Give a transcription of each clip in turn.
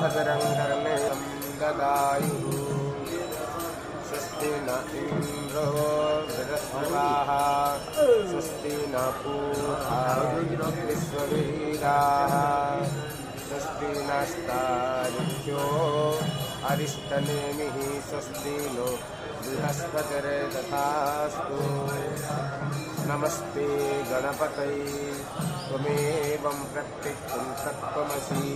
भद्रं कर्णेयं ददायुः स्वस्ति न इन्द्रो बृहस्पतिः स्वस्ति न पूषा विश्ववेदाः स्वस्ति नस्तारिभ्यो अरिष्टनेमिः स्वस्ति नो बृहस्पतिर्दधास्तु नमस्ते गणपतये त्वमेवं प्रत्यक्षं सत्त्वमसि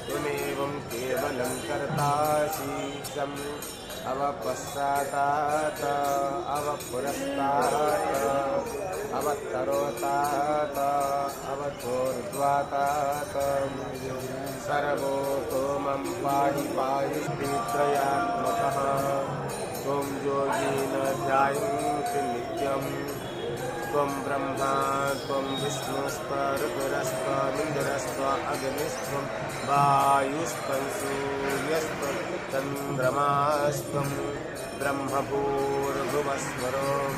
त्वमेवं केवलं कर्तासि त्वम् अवपश्चातात् अवपुरस्तात् अवतरोतात् अवधूर्ध्वातात् सर्वोतोमं पाहि पायुष्टित्रयात्मकः त्वं योगिन ध्यायन्ति नित्यं त्वं ब्रह्मा त्वं विष्णुस्त्वरुद्रस्त्वमिन्द्रस्त्व अग्निस्त्वं वायुस्त्वं सूर्यस्त्वं चन्द्रमास्त्वं ब्रह्मभूर्भुवस्वरं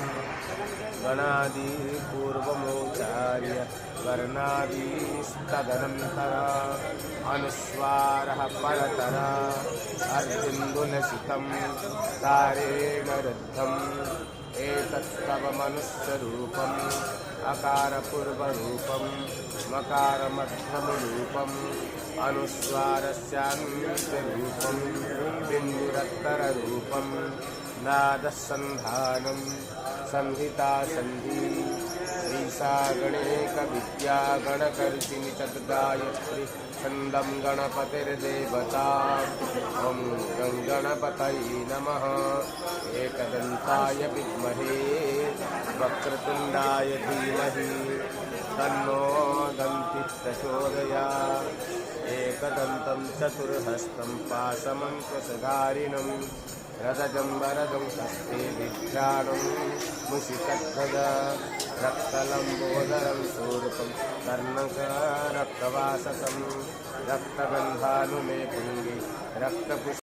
गणादिपूर्वमुच्चार्य वर्णादिस्तदनन्तर अनुस्वारः परतर अर्जुन्दुलसितं तारेण रुद्धम् एतत्तव मनुष्यरूपम् अकारपूर्वरूपं मकारमध्यमरूपम् अनुस्वारस्यान्त्यरूपं बिन्दुरत्तररूपं नादसन्धानं संहिता सन्धि श्रीसा गणेकविद्या गणकर्षिणि चतुर्गायत्री छन्दं गणपतिर्देवता ॐ गणपतये नमः एकदन्ताय विद्महे वक्रतुण्डाय धीमहि तन्नो दन्तिः प्रचोदयात् एकदन्तं चतुर्हस्तं पाशमङ्कुशधारिणं रजतं वरदं हस्ते विभ्राणं मुषिकध्वजा रक्तलम्बोदरं शूर्पं कर्णकरक्तवाससं रक्तगन्धानुमे पुङ्गे रक्तपुष्प